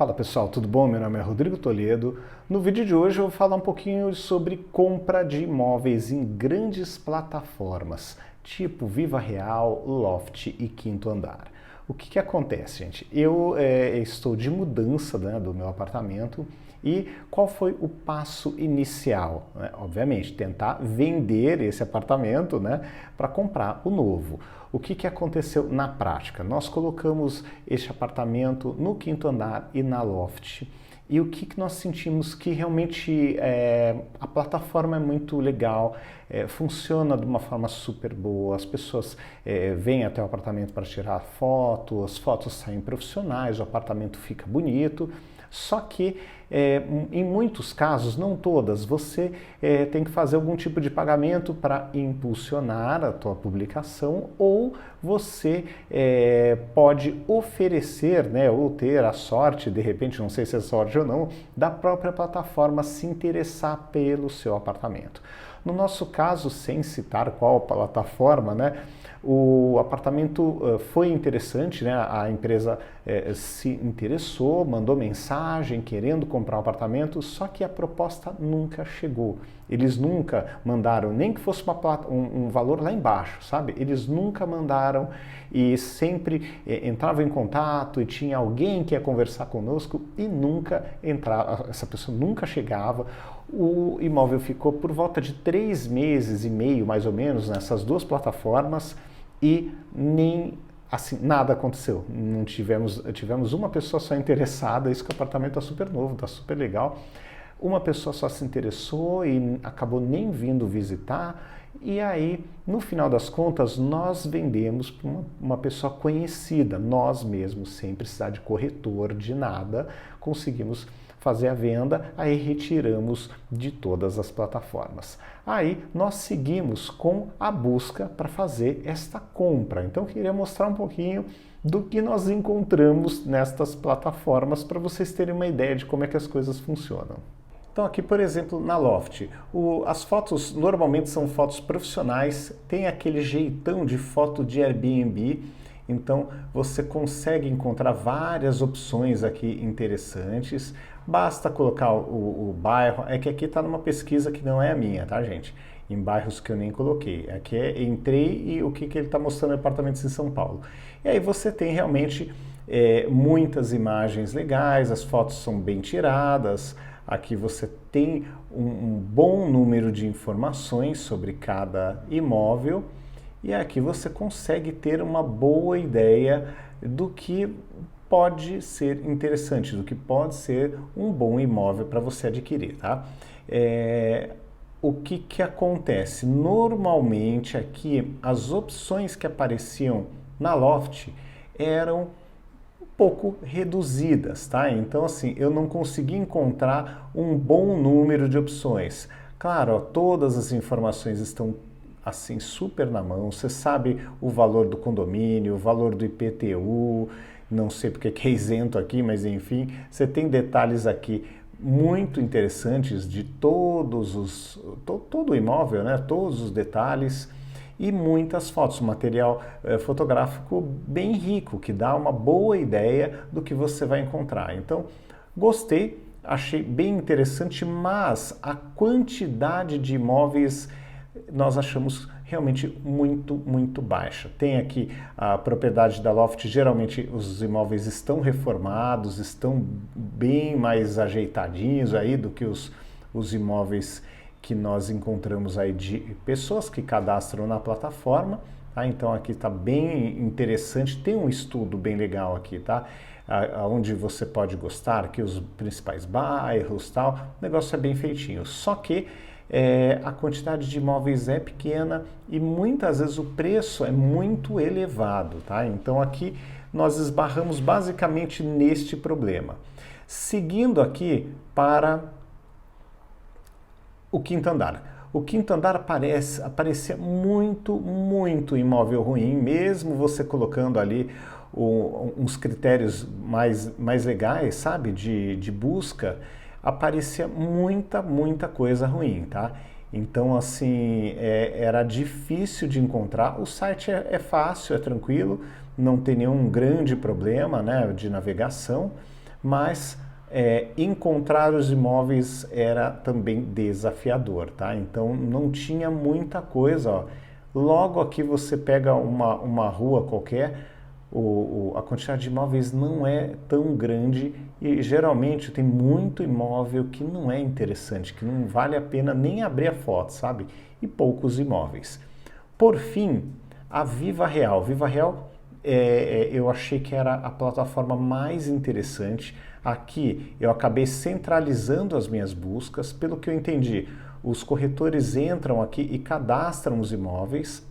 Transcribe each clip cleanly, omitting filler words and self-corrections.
Fala pessoal, tudo bom? Meu nome é Rodrigo Toledo. No vídeo de hoje eu vou falar um pouquinho sobre compra de imóveis em grandes plataformas, tipo Viva Real, Loft e Quinto Andar. O que acontece, gente? Eu estou de mudança, né, do meu apartamento e qual foi o passo inicial? Obviamente, tentar vender esse apartamento, né, para comprar o novo. O que aconteceu na prática? Nós colocamos este apartamento no quinto andar e na loft. E o que nós sentimos que realmente a plataforma é muito legal, funciona de uma forma super boa, as pessoas vêm até o apartamento para tirar foto, as fotos saem profissionais, o apartamento fica bonito, só que em muitos casos, não todas, você tem que fazer algum tipo de pagamento para impulsionar a tua publicação ou você pode oferecer, né, ou ter a sorte, de repente, não sei se é sorte ou não, da própria plataforma se interessar pelo seu apartamento. No nosso caso, sem citar qual plataforma, né, o apartamento foi interessante, né? A empresa se interessou, mandou mensagem querendo comprar o apartamento, só que a proposta nunca chegou. Eles nunca mandaram, nem que fosse um valor lá embaixo, sabe? Eles nunca mandaram e sempre entravam em contato e tinha alguém que ia conversar conosco e nunca entrava, essa pessoa nunca chegava. O imóvel ficou por volta de 3 meses e meio, mais ou menos, nessas duas plataformas e nem assim nada aconteceu. Não tivemos uma pessoa só interessada, isso que o apartamento está super novo, está super legal. Uma pessoa só se interessou e acabou nem vindo visitar. E aí, no final das contas, nós vendemos para uma pessoa conhecida, nós mesmos, sem precisar de corretor, de nada, conseguimos fazer a venda, aí retiramos de todas as plataformas. Aí nós seguimos com a busca para fazer esta compra. Então eu queria mostrar um pouquinho do que nós encontramos nestas plataformas para vocês terem uma ideia de como é que as coisas funcionam. Então aqui, por exemplo, na Loft, as fotos normalmente são fotos profissionais, tem aquele jeitão de foto de Airbnb, então você consegue encontrar várias opções aqui interessantes, basta colocar o bairro, é que aqui está numa pesquisa que não é a minha, tá gente? Em bairros que eu nem coloquei, aqui entrei e o que ele está mostrando apartamentos em São Paulo. E aí você tem realmente muitas imagens legais, as fotos são bem tiradas, aqui você tem um bom número de informações sobre cada imóvel e aqui você consegue ter uma boa ideia do que pode ser interessante, do que pode ser um bom imóvel para você adquirir, tá? O que acontece? Normalmente aqui as opções que apareciam na Loft eram pouco reduzidas, tá? Então assim, eu não consegui encontrar um bom número de opções. Claro, ó, todas as informações estão assim super na mão, você sabe o valor do condomínio, o valor do IPTU, não sei porque que é isento aqui, mas enfim, você tem detalhes aqui muito interessantes de todo o imóvel, né? Todos os detalhes e muitas fotos, material fotográfico bem rico, que dá uma boa ideia do que você vai encontrar. Então, gostei, achei bem interessante, mas a quantidade de imóveis nós achamos realmente muito baixa. Tem aqui a propriedade da Loft, geralmente os imóveis estão reformados, estão bem mais ajeitadinhos aí do que os imóveis que nós encontramos aí de pessoas que cadastram na plataforma, tá? Então aqui está bem interessante, tem um estudo bem legal aqui, tá? Onde você pode gostar, aqui os principais bairros, tal, o negócio é bem feitinho, só que a quantidade de imóveis é pequena e muitas vezes o preço é muito elevado, tá? Então aqui nós esbarramos basicamente neste problema. Seguindo aqui para o quinto andar. O quinto andar aparecia muito imóvel ruim, mesmo você colocando ali uns critérios mais legais, sabe, de busca, aparecia muita coisa ruim, tá? Então, assim, era difícil de encontrar. O site é fácil, é tranquilo, não tem nenhum grande problema, né, de navegação, mas encontrar os imóveis era também desafiador, tá? Então não tinha muita coisa, ó. Logo aqui você pega uma rua qualquer, a quantidade de imóveis não é tão grande e geralmente tem muito imóvel que não é interessante, que não vale a pena nem abrir a foto, sabe? E poucos imóveis. Por fim, a Viva Real. Viva Real eu achei que era a plataforma mais interessante. Aqui eu acabei centralizando as minhas buscas, pelo que eu entendi. Os corretores entram aqui e cadastram os imóveis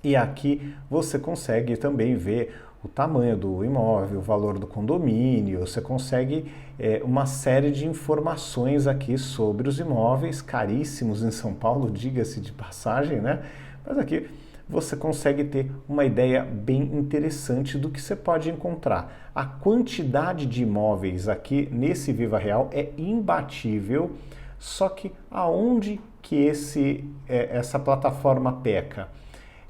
e aqui você consegue também ver o tamanho do imóvel, o valor do condomínio, você consegue uma série de informações aqui sobre os imóveis, caríssimos em São Paulo, diga-se de passagem, né? Mas aqui você consegue ter uma ideia bem interessante do que você pode encontrar. A quantidade de imóveis aqui nesse Viva Real é imbatível, só que aonde que essa plataforma peca?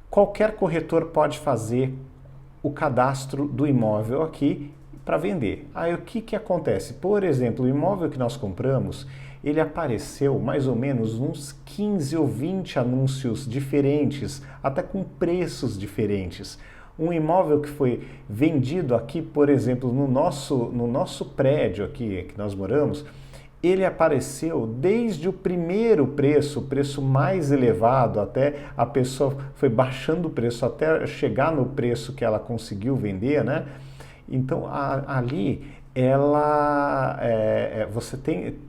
Qualquer corretor pode fazer o cadastro do imóvel aqui para vender. Aí o que acontece? Por exemplo, o imóvel que nós compramos, ele apareceu mais ou menos uns 15 ou 20 anúncios diferentes, até com preços diferentes. Um imóvel que foi vendido aqui, por exemplo, no nosso prédio aqui que nós moramos, ele apareceu desde o primeiro preço, o preço mais elevado, até a pessoa foi baixando o preço até chegar no preço que ela conseguiu vender, né? Então ali você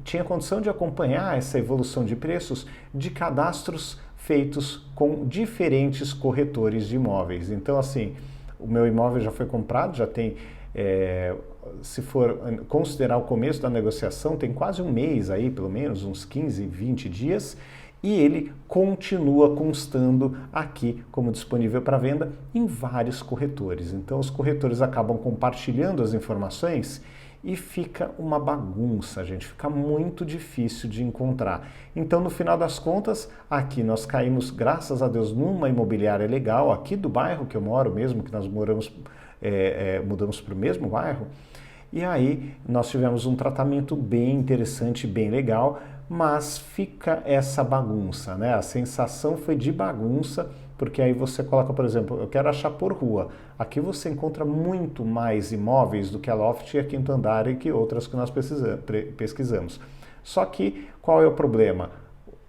tinha condição de acompanhar essa evolução de preços de cadastros feitos com diferentes corretores de imóveis. Então assim, o meu imóvel já foi comprado, já tem se for considerar o começo da negociação, tem quase um mês aí, pelo menos uns 15, 20 dias, e ele continua constando aqui como disponível para venda em vários corretores. Então os corretores acabam compartilhando as informações e fica uma bagunça, gente, fica muito difícil de encontrar. Então, no final das contas, aqui nós caímos, graças a Deus, numa imobiliária legal, aqui do bairro que eu moro mesmo, que nós mudamos para o mesmo bairro, e aí nós tivemos um tratamento bem interessante, bem legal, mas fica essa bagunça, né? A sensação foi de bagunça, porque aí você coloca, por exemplo, eu quero achar por rua. Aqui você encontra muito mais imóveis do que a Loft e a Quinto Andar e que outras que nós pesquisamos. Só que qual é o problema?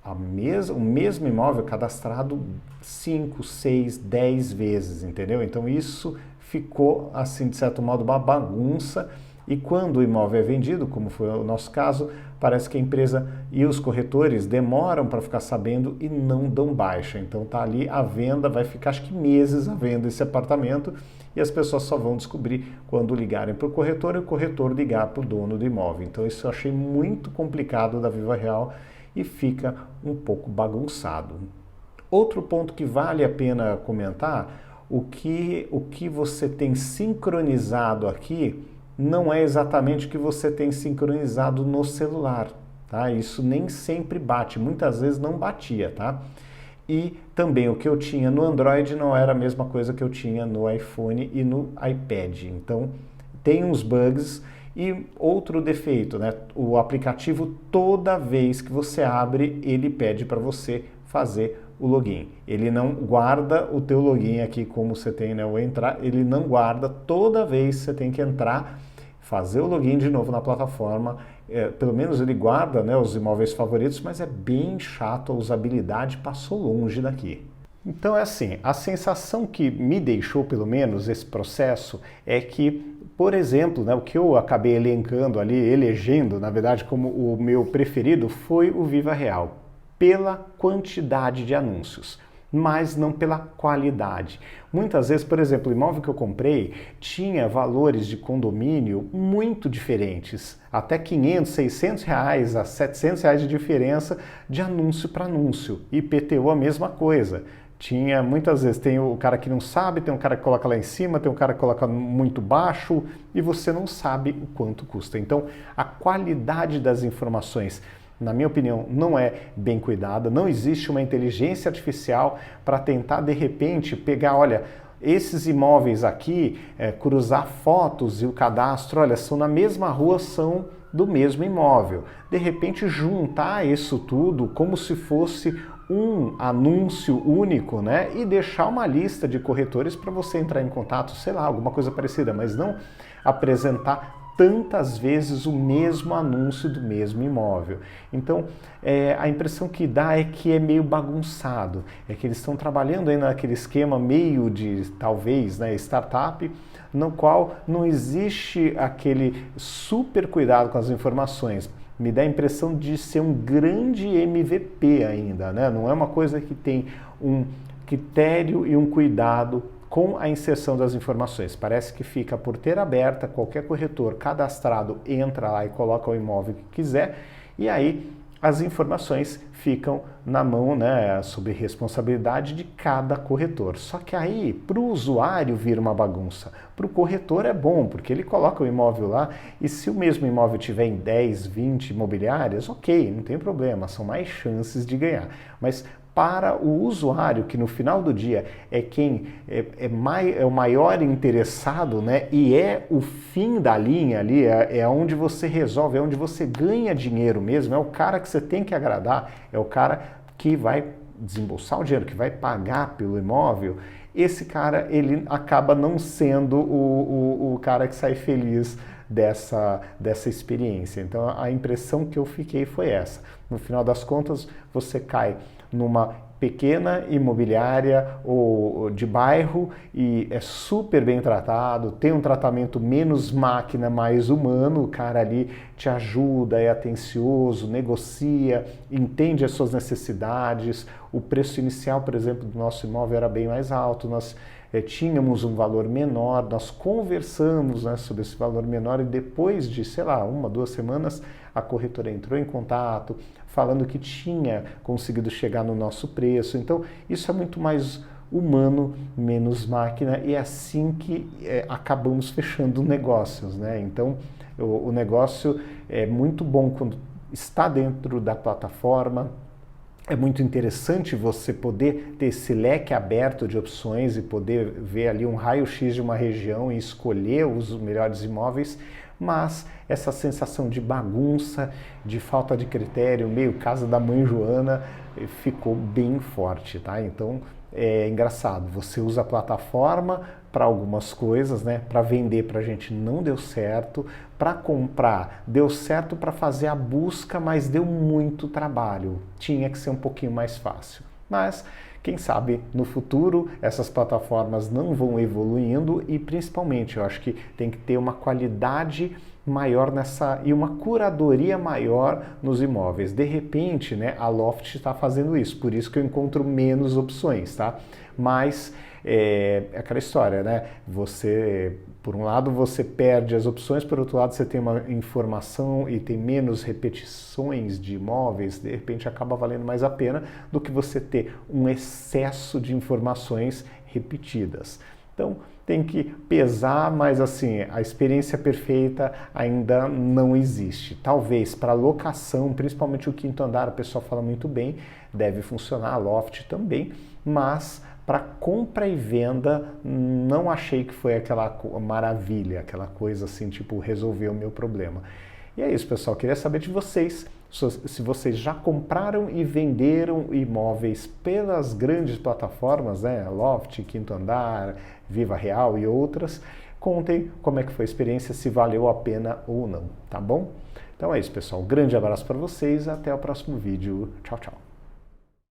O mesmo imóvel cadastrado 5, 6, 10 vezes, entendeu? Então isso ficou, assim, de certo modo, uma bagunça. E quando o imóvel é vendido, como foi o nosso caso, parece que a empresa e os corretores demoram para ficar sabendo e não dão baixa. Então tá ali a venda, vai ficar acho que meses a venda esse apartamento e as pessoas só vão descobrir quando ligarem para o corretor e o corretor ligar para o dono do imóvel. Então isso eu achei muito complicado da Viva Real e fica um pouco bagunçado. Outro ponto que vale a pena comentar, o que você tem sincronizado aqui não é exatamente o que você tem sincronizado no celular, tá? Isso nem sempre bate, muitas vezes não batia, tá? E também o que eu tinha no Android não era a mesma coisa que eu tinha no iPhone e no iPad. Então, tem uns bugs e outro defeito, né? O aplicativo, toda vez que você abre, ele pede para você fazer o login. Ele não guarda o teu login aqui como você tem, né, o entrar, ele não guarda, toda vez você tem que entrar, fazer o login de novo na plataforma, pelo menos ele guarda, né, os imóveis favoritos, mas é bem chato, a usabilidade passou longe daqui. Então é assim, a sensação que me deixou, pelo menos, esse processo é que, por exemplo, né, o que eu acabei elencando ali, elegendo, na verdade, como o meu preferido foi o Viva Real, pela quantidade de anúncios, mas não pela qualidade. Muitas vezes, por exemplo, o imóvel que eu comprei tinha valores de condomínio muito diferentes, até 500, 600 reais a 700 reais de diferença de anúncio para anúncio. IPTU a mesma coisa. Muitas vezes tem o cara que não sabe, tem um cara que coloca lá em cima, tem um cara que coloca muito baixo e você não sabe o quanto custa. Então, a qualidade das informações, na minha opinião, não é bem cuidada, não existe uma inteligência artificial para tentar, de repente, pegar, olha, esses imóveis aqui, cruzar fotos e o cadastro, olha, são na mesma rua, são do mesmo imóvel. De repente, juntar isso tudo como se fosse um anúncio único, né? E deixar uma lista de corretores para você entrar em contato, sei lá, alguma coisa parecida, mas não apresentar tantas vezes o mesmo anúncio do mesmo imóvel. Então, a impressão que dá é que é meio bagunçado, é que eles estão trabalhando aí naquele esquema meio de, talvez, né, startup, no qual não existe aquele super cuidado com as informações. Me dá a impressão de ser um grande MVP ainda, né? Não é uma coisa que tem um critério e um cuidado com a inserção das informações. Parece que fica porteira aberta, qualquer corretor cadastrado entra lá e coloca o imóvel que quiser, e aí as informações ficam na mão, né, sob responsabilidade de cada corretor. Só que aí, para o usuário, vira uma bagunça. Para o corretor é bom, porque ele coloca o imóvel lá e se o mesmo imóvel tiver em 10, 20 imobiliárias, ok, não tem problema, são mais chances de ganhar. Mas para o usuário, que no final do dia é quem é o maior interessado, né? E é o fim da linha ali, é onde você resolve, é onde você ganha dinheiro mesmo, é o cara que você tem que agradar, é o cara que vai desembolsar o dinheiro, que vai pagar pelo imóvel. Esse cara, ele acaba não sendo o cara que sai feliz dessa experiência. Então a impressão que eu fiquei foi essa. No final das contas, você cai numa pequena imobiliária ou de bairro e é super bem tratado, tem um tratamento menos máquina, mais humano, o cara ali te ajuda, é atencioso, negocia, entende as suas necessidades. O preço inicial, por exemplo, do nosso imóvel era bem mais alto, nós tínhamos um valor menor, nós conversamos, né, sobre esse valor menor e depois de, sei lá, 1, 2 semanas, a corretora entrou em contato falando que tinha conseguido chegar no nosso preço. Então, isso é muito mais humano, menos máquina, e é assim que acabamos fechando negócios, né? Então, o negócio é muito bom quando está dentro da plataforma. É muito interessante você poder ter esse leque aberto de opções e poder ver ali um raio-x de uma região e escolher os melhores imóveis, mas essa sensação de bagunça, de falta de critério, meio casa da mãe Joana, ficou bem forte, tá? Então é engraçado, você usa a plataforma para algumas coisas, né? Para vender pra gente não deu certo, para comprar deu certo para fazer a busca, mas deu muito trabalho, tinha que ser um pouquinho mais fácil. Mas quem sabe no futuro essas plataformas não vão evoluindo e principalmente eu acho que tem que ter uma qualidade maior e uma curadoria maior nos imóveis. De repente, né, a Loft está fazendo isso, por isso que eu encontro menos opções, tá? Mas é aquela história, né? Você, por um lado, você perde as opções, por outro lado, você tem uma informação e tem menos repetições de imóveis, de repente acaba valendo mais a pena do que você ter um excesso de informações repetidas. Então, tem que pesar, mas assim, a experiência perfeita ainda não existe. Talvez para locação, principalmente o quinto andar, o pessoal fala muito bem, deve funcionar, a Loft também, mas para compra e venda, não achei que foi aquela maravilha, aquela coisa assim, tipo, resolveu o meu problema. E é isso, pessoal. Queria saber de vocês, se vocês já compraram e venderam imóveis pelas grandes plataformas, né? Loft, Quinto Andar, Viva Real e outras. Contem como é que foi a experiência, se valeu a pena ou não, tá bom? Então é isso, pessoal. Um grande abraço para vocês, até o próximo vídeo. Tchau, tchau.